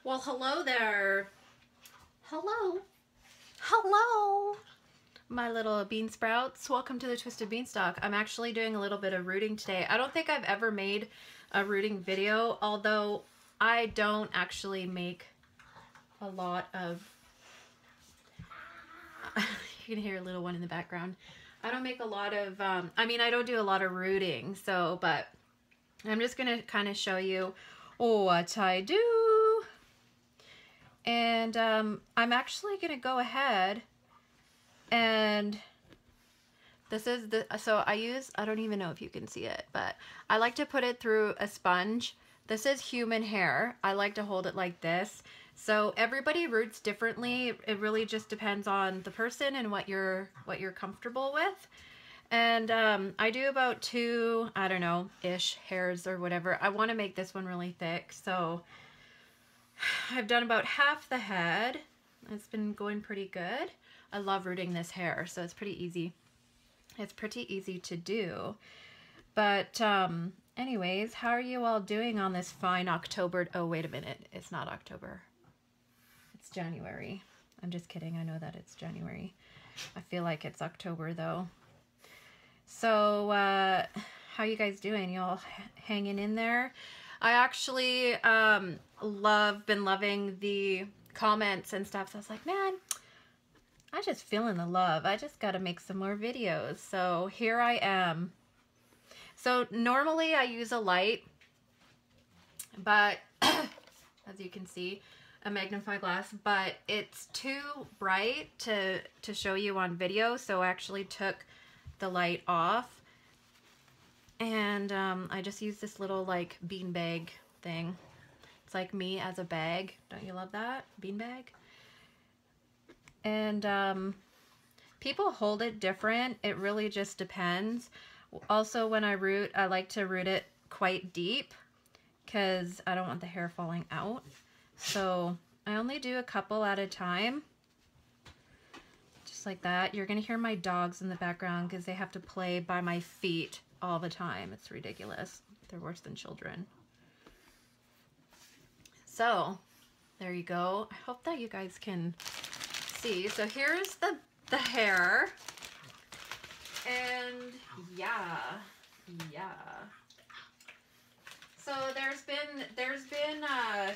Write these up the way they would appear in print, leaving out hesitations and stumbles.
Well, hello there. Hello. Hello. My little bean sprouts. Welcome to the Twisted Beanstalk. I'm actually doing a little bit of rooting today. I don't think I've ever made a rooting video, although I don't actually make a lot of... You can hear a little one in the background. I don't make a lot of, I mean, I don't do a lot of rooting, so, but I'm just going to kind of show you what I do. And I'm actually going to go ahead and this is the, so I use, I don't even know if you can see it, but I like to put it through a sponge. This is human hair. I like to hold it like this. So everybody roots differently. It really just depends on the person and what you're comfortable with. And I do about 2, I don't know, ish hairs or whatever. I want to make this one really thick, so I've done about half the head. It's been going pretty good. I love rooting this hair, so it's pretty easy. It's pretty easy to do. But anyways, how are you all doing on this fine October? Oh, wait a minute. It's not October. It's January. I'm just kidding. I know that it's January. I feel like it's October though. So how you guys doing? You all hanging in there? I actually been loving the comments and stuff. So I was like, man, I just feeling the love. I just got to make some more videos. So here I am. So normally I use a light, but as you can see, a magnifying glass, but it's too bright to show you on video. So I actually took the light off. And I just use this little like bean bag thing. It's like me as a bag. Don't you love that? Bean bag? And people hold it different. It really just depends. Also, when I root, I like to root it quite deep because I don't want the hair falling out. So I only do a couple at a time. Just like that. You're going to hear my dogs in the background because they have to play by my feet all the time. It's ridiculous. They're worse than children. So there you go. I hope that you guys can see. So here's the hair. And yeah. So there's been I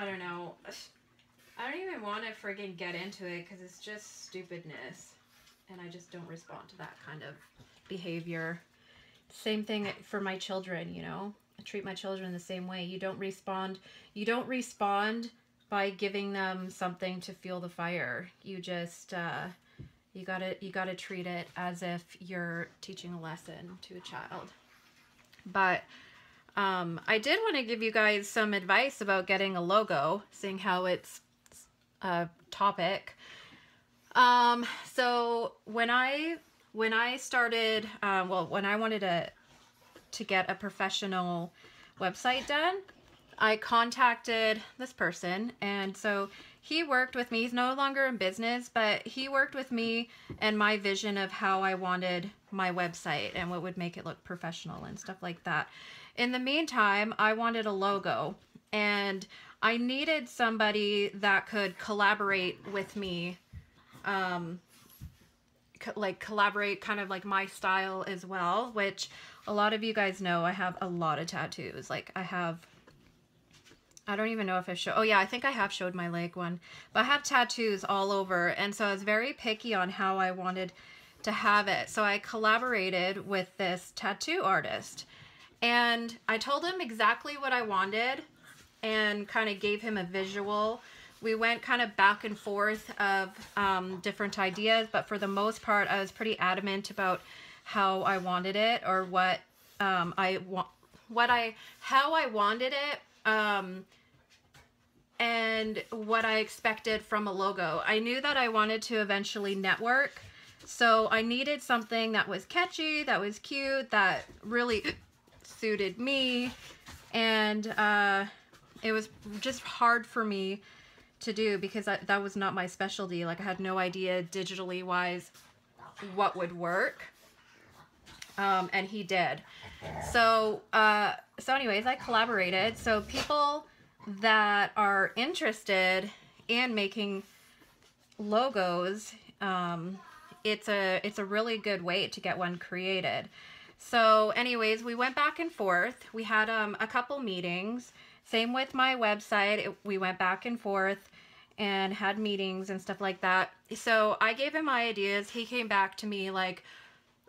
don't know. I don't even want to friggin' get into it because it's just stupidness. And I just don't respond to that kind of behavior. Same thing for my children, you know. I treat my children the same way. You don't respond by giving them something to fuel the fire. You just you gotta treat it as if you're teaching a lesson to a child. But I did want to give you guys some advice about getting a logo, seeing how it's a topic. So when I started, when I wanted to get a professional website done, I contacted this person, and so he worked with me. He's no longer in business, but he worked with me and my vision of how I wanted my website and what would make it look professional and stuff like that. In the meantime, I wanted a logo, and I needed somebody that could collaborate with me, like collaborate kind of like my style as well, which a lot of you guys know I have a lot of tattoos. Like I don't even know if I show, oh yeah, I think I have showed my leg one, but I have tattoos all over. And so I was very picky on how I wanted to have it. So I collaborated with this tattoo artist, and I told him exactly what I wanted and kind of gave him a visual. We went kind of back and forth of different ideas, but for the most part, I was pretty adamant about how I wanted it, or how I wanted it, and what I expected from a logo. I knew that I wanted to eventually network, so I needed something that was catchy, that was cute, that really suited me, and it was just hard for me to do because that was not my specialty. Like I had no idea digitally wise what would work, and he did. So anyways, I collaborated. So people that are interested in making logos, it's a really good way to get one created. So anyways, we went back and forth. We had a couple meetings. Same with my website. We went back and forth and had meetings and stuff like that. So I gave him my ideas. He came back to me like,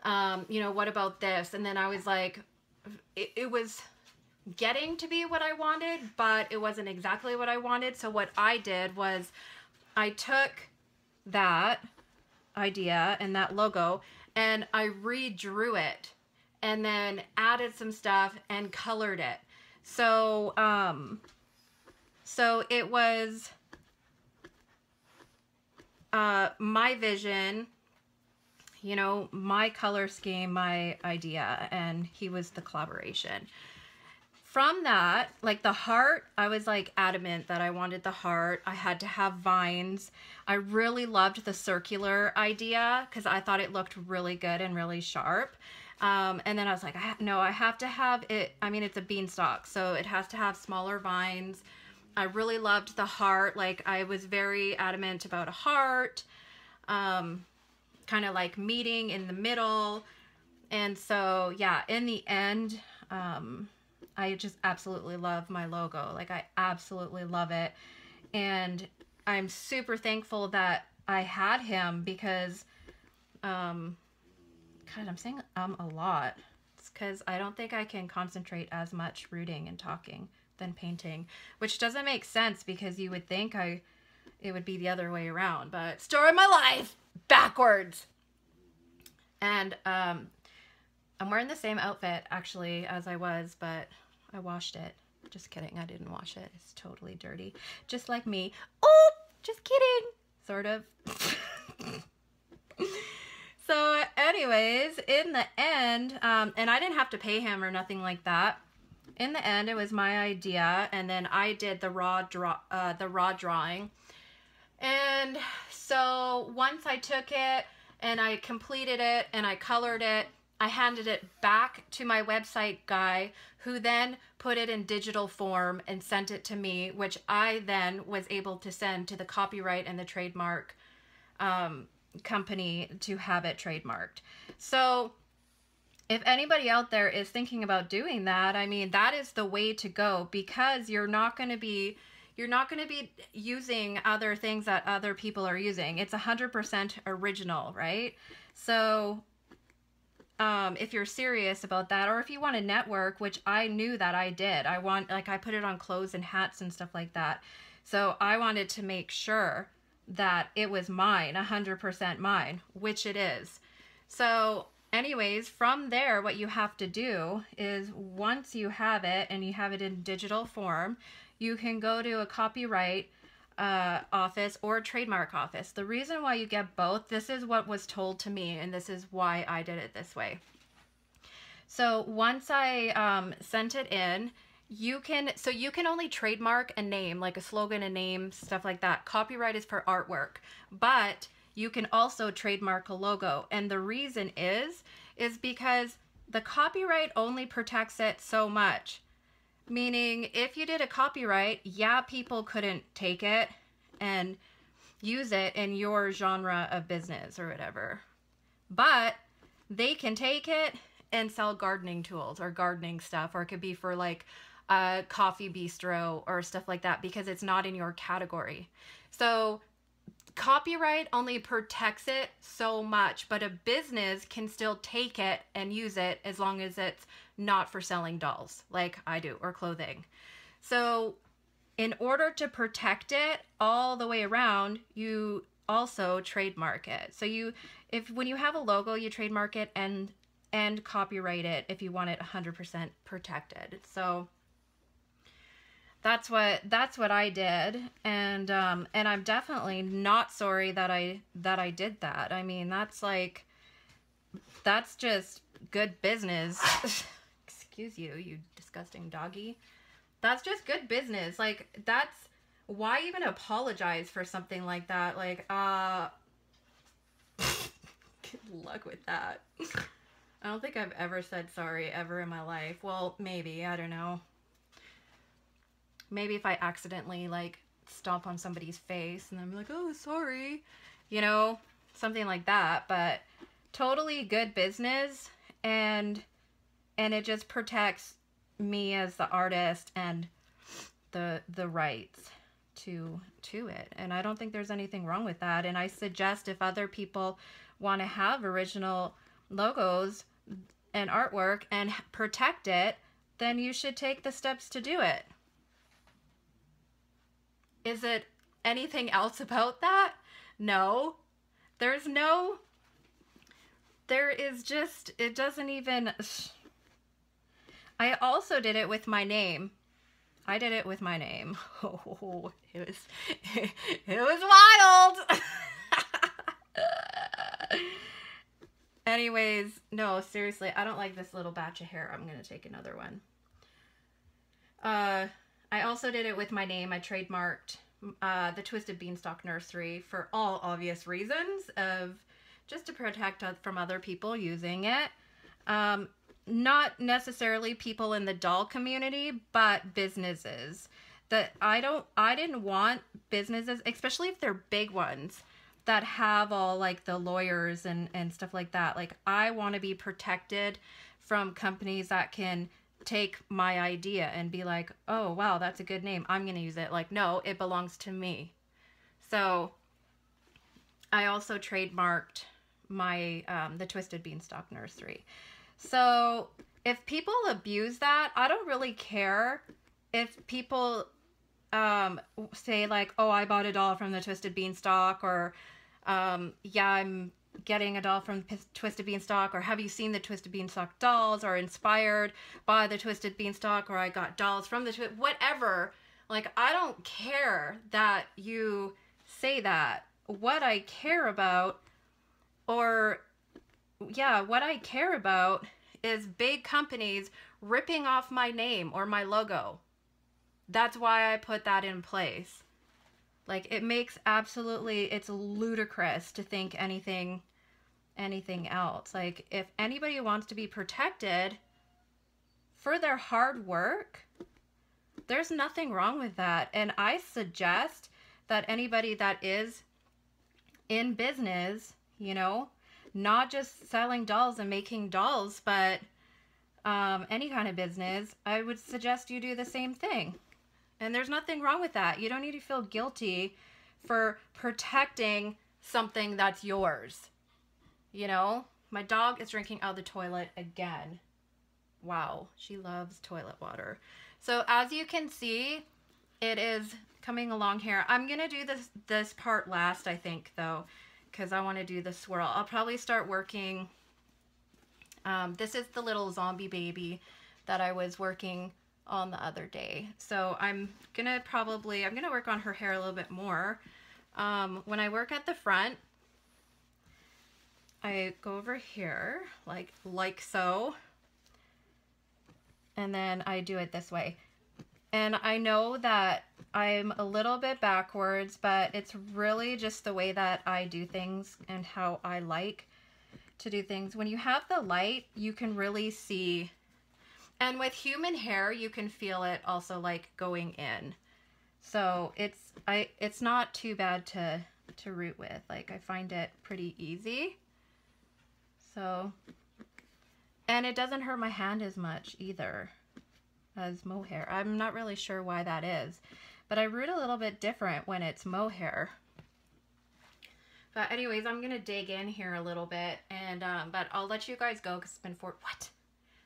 you know, what about this? And then I was like, it was getting to be what I wanted, but it wasn't exactly what I wanted. So what I did was I took that idea and that logo and I redrew it and then added some stuff and colored it. So, so it was, my vision, you know, my color scheme, my idea, and he was the collaboration. From that, like the heart, I was like adamant that I wanted the heart. I had to have vines. I really loved the circular idea because I thought it looked really good and really sharp. And then I was like, no, I have to have it. I mean, it's a beanstalk, so it has to have smaller vines. I really loved the heart. Like I was very adamant about a heart, kind of like meeting in the middle. And so, yeah, in the end, I just absolutely love my logo. Like I absolutely love it. And I'm super thankful that I had him because, God, I'm saying a lot. It's because I don't think I can concentrate as much reading and talking than painting, which doesn't make sense because you would think it would be the other way around, but story of my life, backwards. And I'm wearing the same outfit actually as I was, but I washed it. Just kidding. I didn't wash it. It's totally dirty. Just like me. Oh, just kidding. Sort of. So anyways, in the end, and I didn't have to pay him or nothing like that. In the end, it was my idea. And then I did the raw drawing. And so once I took it and I completed it and I colored it, I handed it back to my website guy, who then put it in digital form and sent it to me, which I then was able to send to the copyright and the trademark company to have it trademarked. So if anybody out there is thinking about doing that, I mean, that is the way to go, because you're not going to be using other things that other people are using. It's 100% original, right? So if you're serious about that, or if you want to network, which I knew that I did, I put it on clothes and hats and stuff like that. So I wanted to make sure that it was mine, 100% mine, which it is. So anyways, from there, what you have to do is once you have it and you have it in digital form, you can go to a copyright office or a trademark office. The reason why you get both, this is what was told to me, and this is why I did it this way. So once I sent it in, you can only trademark a name, like a slogan, a name, stuff like that. Copyright is for artwork, but you can also trademark a logo. And the reason is because the copyright only protects it so much. Meaning, if you did a copyright, yeah, people couldn't take it and use it in your genre of business or whatever. But they can take it and sell gardening tools or gardening stuff, or it could be for like a coffee bistro or stuff like that, because it's not in your category. So copyright only protects it so much, but a business can still take it and use it as long as it's not for selling dolls like I do, or clothing. So in order to protect it all the way around, you also trademark it. So when you have a logo, you trademark it and copyright it if you want it 100% protected. So that's what I did, and I'm definitely not sorry that I did that. I mean, that's just good business. Excuse you, you disgusting doggy. That's just good business. Like, that's why even apologize for something like that. Like, good luck with that. I don't think I've ever said sorry ever in my life. Well, maybe, I don't know. maybe if I accidentally like stomp on somebody's face and I'm like, oh, sorry, you know, something like that. But totally good business, and it just protects me as the artist and the rights to it. And I don't think there's anything wrong with that. And I suggest if other people want to have original logos and artwork and protect it, then you should take the steps to do it. Is it anything else about that? No. There is just, it doesn't even... I also did it with my name. I did it with my name. Oh, it was wild. Anyways, no, seriously, I don't like this little batch of hair. I'm going to take another one. I also did it with my name. I trademarked the Twisted Beanstalk Nursery for all obvious reasons of just to protect from other people using it. Not necessarily people in the doll community, but businesses. That I didn't want businesses, especially if they're big ones, that have all like the lawyers and stuff like that. Like, I want to be protected from companies that can take my idea and be like, oh, wow, that's a good name, I'm going to use it. Like, no, it belongs to me. So I also trademarked my, the Twisted Beanstalk Nursery. So if people abuse that, I don't really care if people say like, oh, I bought a doll from the Twisted Beanstalk, or yeah, I'm getting a doll from Twisted Beanstalk, or have you seen the Twisted Beanstalk dolls, or inspired by the Twisted Beanstalk, or I got dolls from the whatever. Like, I don't care that you say that. What I care about, what I care about is big companies ripping off my name or my logo. That's why I put that in place. Like, it makes it's ludicrous to think anything else. Like, if anybody wants to be protected for their hard work, there's nothing wrong with that. And I suggest that anybody that is in business, you know, not just selling dolls and making dolls, but any kind of business, I would suggest you do the same thing. And there's nothing wrong with that. You don't need to feel guilty for protecting something that's yours. You know, my dog is drinking out of the toilet again. Wow, she loves toilet water. So as you can see, it is coming along here. I'm going to do this part last, I think, though, because I want to do the swirl. I'll probably start working. This is the little zombie baby that I was working on the other day. So I'm gonna work on her hair a little bit more. When I work at the front, I go over here like so, and then I do it this way. And I know that I'm a little bit backwards, but it's really just the way that I do things and how I like to do things. When you have the light, you can really see. And with human hair, you can feel it also like going in. So it's not too bad to root with. Like, I find it pretty easy. So, and it doesn't hurt my hand as much either as mohair. I'm not really sure why that is, but I root a little bit different when it's mohair. But anyways, I'm gonna dig in here a little bit, and but I'll let you guys go because it's been what?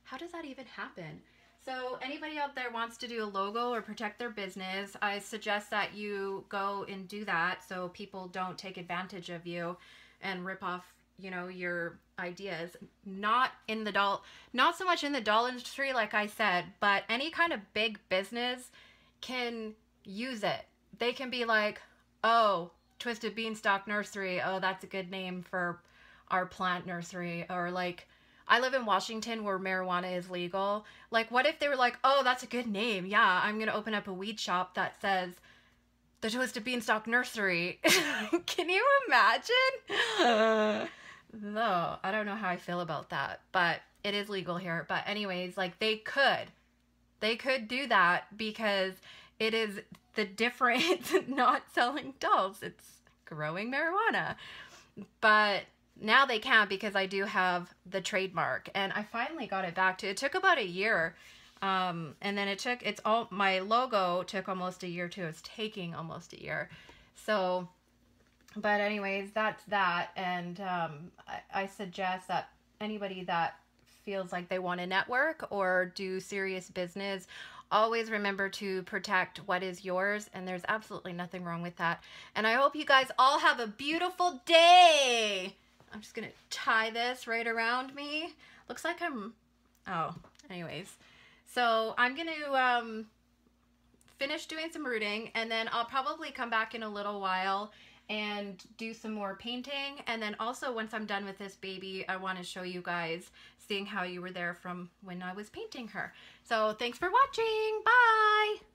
How does that even happen? So anybody out there wants to do a logo or protect their business, I suggest that you go and do that so people don't take advantage of you and rip off, you know, your ideas. Not so much in the doll industry, like I said, but any kind of big business can use it. They can be like, oh, Twisted Beanstalk Nursery, oh, that's a good name for our plant nursery. Or like, I live in Washington where marijuana is legal. Like, what if they were like, oh, that's a good name. Yeah, I'm going to open up a weed shop that says the Twisted Beanstalk Nursery. Can you imagine? No, I don't know how I feel about that, but it is legal here. But anyways, like, they could do that because it is the difference not selling dolls. It's growing marijuana. But now they can't because I do have the trademark, and I finally got it back. It took about a year. And then my logo took almost a year too. It's taking almost a year. So, but anyways, that's that. And I suggest that anybody that feels like they want to network or do serious business, always remember to protect what is yours, and there's absolutely nothing wrong with that. And I hope you guys all have a beautiful day. I'm just gonna tie this right around me. Looks like anyways. So I'm gonna finish doing some rooting, and then I'll probably come back in a little while and do some more painting. And then also, once I'm done with this baby, I want to show you guys seeing how you were there from when I was painting her. So thanks for watching. Bye.